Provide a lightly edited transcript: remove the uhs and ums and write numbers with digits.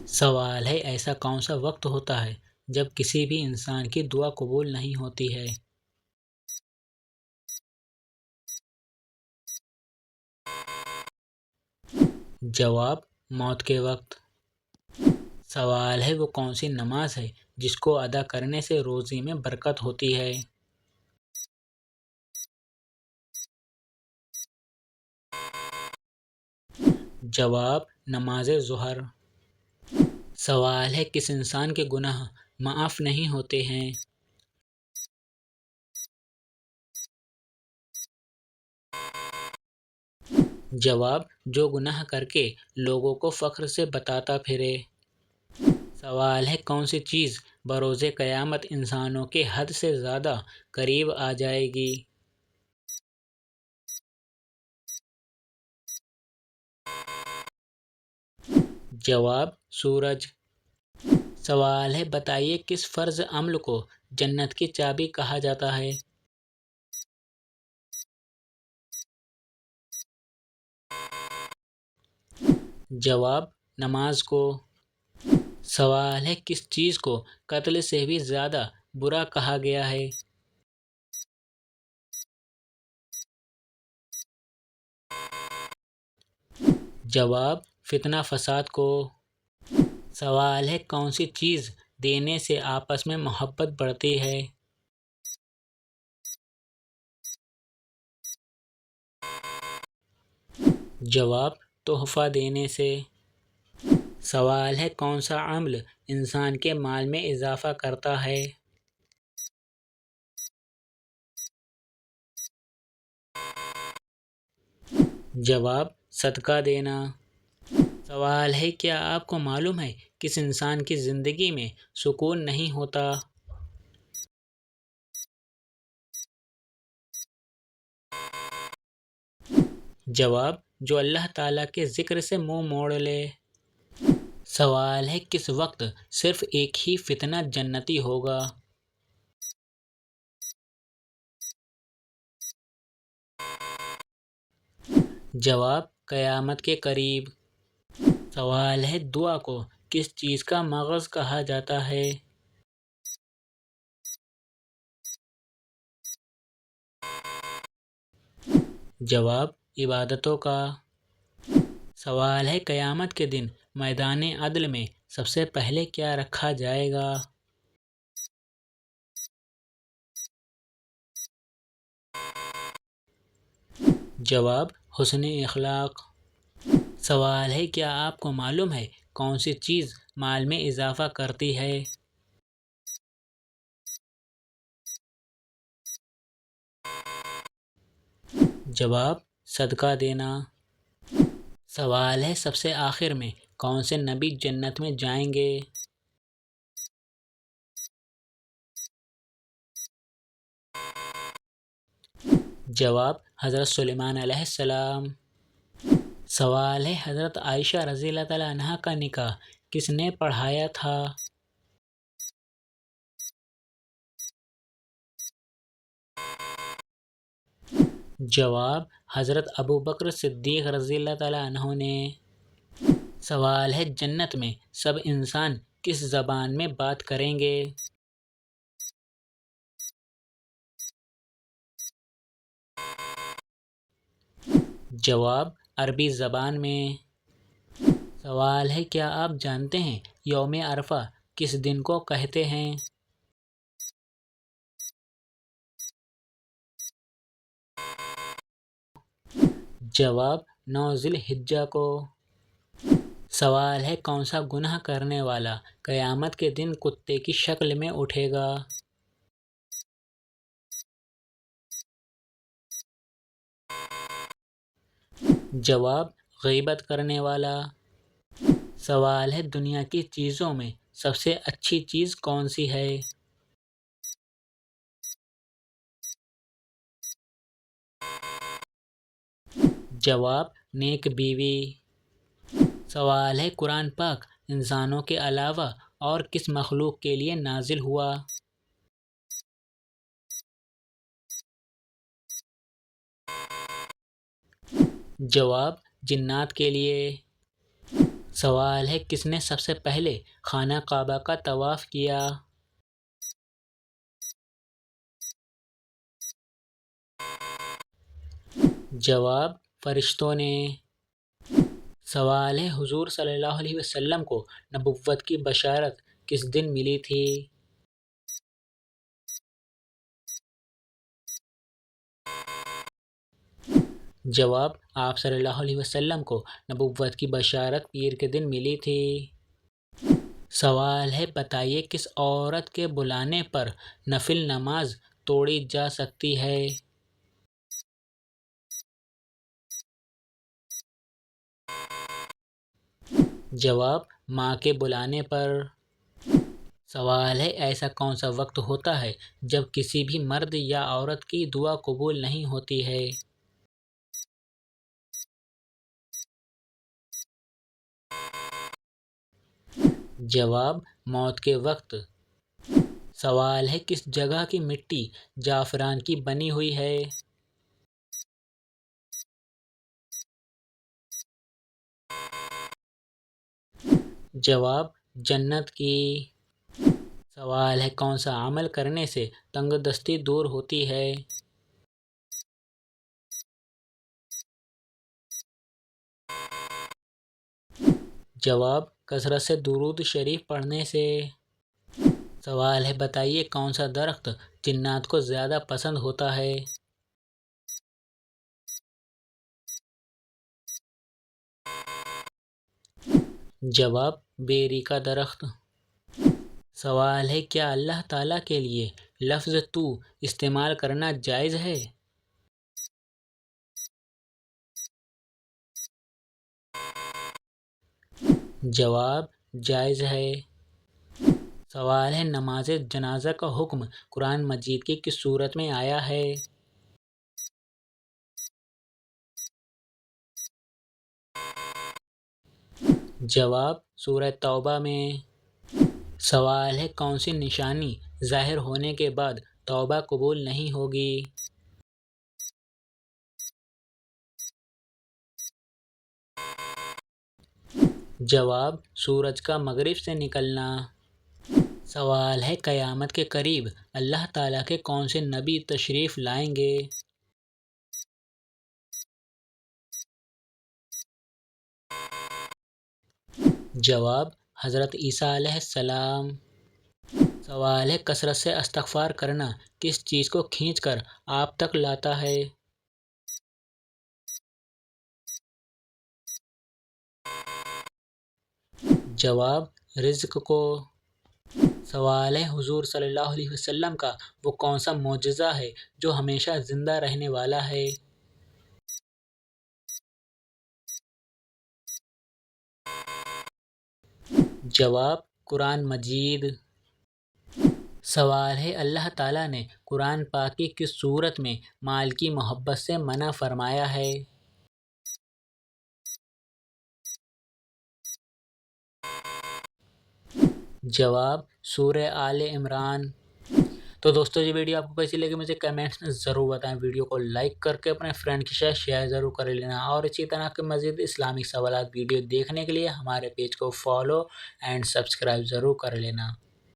سوال ہے ایسا کون سا وقت ہوتا ہے جب کسی بھی انسان کی دعا قبول نہیں ہوتی ہے؟ جواب: موت کے وقت۔ سوال ہے وہ کون سی نماز ہے جس کو ادا کرنے سے روزی میں برکت ہوتی ہے؟ جواب: نماز ظہر۔ سوال ہے کس انسان کے گناہ معاف نہیں ہوتے ہیں؟ جواب: جو گناہ کر کے لوگوں کو فخر سے بتاتا پھرے۔ سوال ہے کون سی چیز بروز قیامت انسانوں کے حد سے زیادہ قریب آ جائے گی؟ جواب: سورج۔ سوال ہے بتائیے کس فرض عمل کو جنت کی چابی کہا جاتا ہے؟ جواب: نماز کو۔ سوال ہے کس چیز کو قتل سے بھی زیادہ برا کہا گیا ہے؟ جواب: فتنہ فساد کو۔ سوال ہے کون سی چیز دینے سے آپس میں محبت بڑھتی ہے؟ جواب: تحفہ دینے سے۔ سوال ہے کون سا عمل انسان کے مال میں اضافہ کرتا ہے؟ جواب: صدقہ دینا۔ سوال ہے کیا آپ کو معلوم ہے کس انسان کی زندگی میں سکون نہیں ہوتا؟ جواب: جو اللہ تعالیٰ کے ذکر سے منہ موڑ لے۔ سوال ہے کس وقت صرف ایک ہی فتنہ جنتی ہوگا؟ جواب: قیامت کے قریب۔ سوال ہے دعا کو کس چیز کا مغز کہا جاتا ہے؟ جواب: عبادتوں کا۔ سوال ہے قیامت کے دن میدان عدل میں سب سے پہلے کیا رکھا جائے گا؟ جواب: حسن اخلاق۔ سوال ہے کیا آپ کو معلوم ہے کون سی چیز مال میں اضافہ کرتی ہے؟ جواب: صدقہ دینا۔ سوال ہے سب سے آخر میں کون سے نبی جنت میں جائیں گے؟ جواب: حضرت سلیمان علیہ السلام۔ سوال ہے حضرت عائشہ رضی اللہ تعالیٰ عنہا کا نکاح کس نے پڑھایا تھا؟ جواب: حضرت ابوبکر صدیق رضی اللہ تعالیٰ عنہ نے۔ سوال ہے جنت میں سب انسان کس زبان میں بات کریں گے؟ جواب: عربی زبان میں۔ سوال ہے کیا آپ جانتے ہیں یوم عرفہ کس دن کو کہتے ہیں؟ جواب: 9 ذی الحجہ کو۔ سوال ہے کون سا گناہ کرنے والا قیامت کے دن کتے کی شکل میں اٹھے گا؟ جواب: غیبت کرنے والا۔ سوال ہے دنیا کی چیزوں میں سب سے اچھی چیز کون سی ہے؟ جواب: نیک بیوی۔ سوال ہے قرآن پاک انسانوں کے علاوہ اور کس مخلوق کے لیے نازل ہوا؟ جواب: جنات کے لیے۔ سوال ہے کس نے سب سے پہلے خانہ کعبہ کا طواف کیا؟ جواب فرشتوں نے۔ سوال ہے حضور صلی اللہ علیہ وسلم کو نبوت کی بشارت کس دن ملی تھی؟ جواب آپ صلی اللہ علیہ وسلم کو نبوت کی بشارت پیر کے دن ملی تھی۔ سوال ہے بتائیے کس عورت کے بلانے پر نفل نماز توڑی جا سکتی ہے؟ جواب ماں کے بلانے پر۔ سوال ہے ایسا کون سا وقت ہوتا ہے جب کسی بھی مرد یا عورت کی دعا قبول نہیں ہوتی ہے؟ جواب موت کے وقت۔ سوال ہے کس جگہ کی مٹی زعفران کی بنی ہوئی ہے؟ جواب جنت کی۔ سوال ہے کون سا عمل کرنے سے تنگ دستی دور ہوتی ہے؟ جواب کثرت سے درود شریف پڑھنے سے۔ سوال ہے بتائیے کون سا درخت جنات کو زیادہ پسند ہوتا ہے؟ جواب بیری کا درخت۔ سوال ہے کیا اللہ تعالیٰ کے لیے لفظ تو استعمال کرنا جائز ہے؟ جواب جائز ہے۔ سوال ہے نماز جنازہ کا حکم قرآن مجید کی کس صورت میں آیا ہے؟ جواب سورہ توبہ میں۔ سوال ہے کون سی نشانی ظاہر ہونے کے بعد توبہ قبول نہیں ہوگی؟ جواب سورج کا مغرب سے نکلنا۔ سوال ہے قیامت کے قریب اللہ تعالیٰ کے کون سے نبی تشریف لائیں گے؟ جواب حضرت عیسیٰ علیہ السلام۔ سوال ہے کثرت سے استغفار کرنا کس چیز کو کھینچ کر آپ تک لاتا ہے؟ جواب رزق کو۔ سوال ہے حضور صلی اللہ علیہ وسلم کا وہ کون سا معجزہ ہے جو ہمیشہ زندہ رہنے والا ہے؟ جواب قرآن مجید۔ سوال ہے اللہ تعالیٰ نے قرآن پاک کی کس صورت میں مال کی محبت سے منع فرمایا ہے؟ جواب سورہ آل عمران۔ تو دوستو یہ ویڈیو آپ کو کیسی لگی مجھے کمنٹس میں ضرور بتائیں۔ ویڈیو کو لائک کر کے اپنے فرینڈ کے ساتھ شیئر ضرور کر لینا، اور اسی طرح کے مزید اسلامک سوالات ویڈیو دیکھنے کے لیے ہمارے پیج کو فالو اینڈ سبسکرائب ضرور کر لینا۔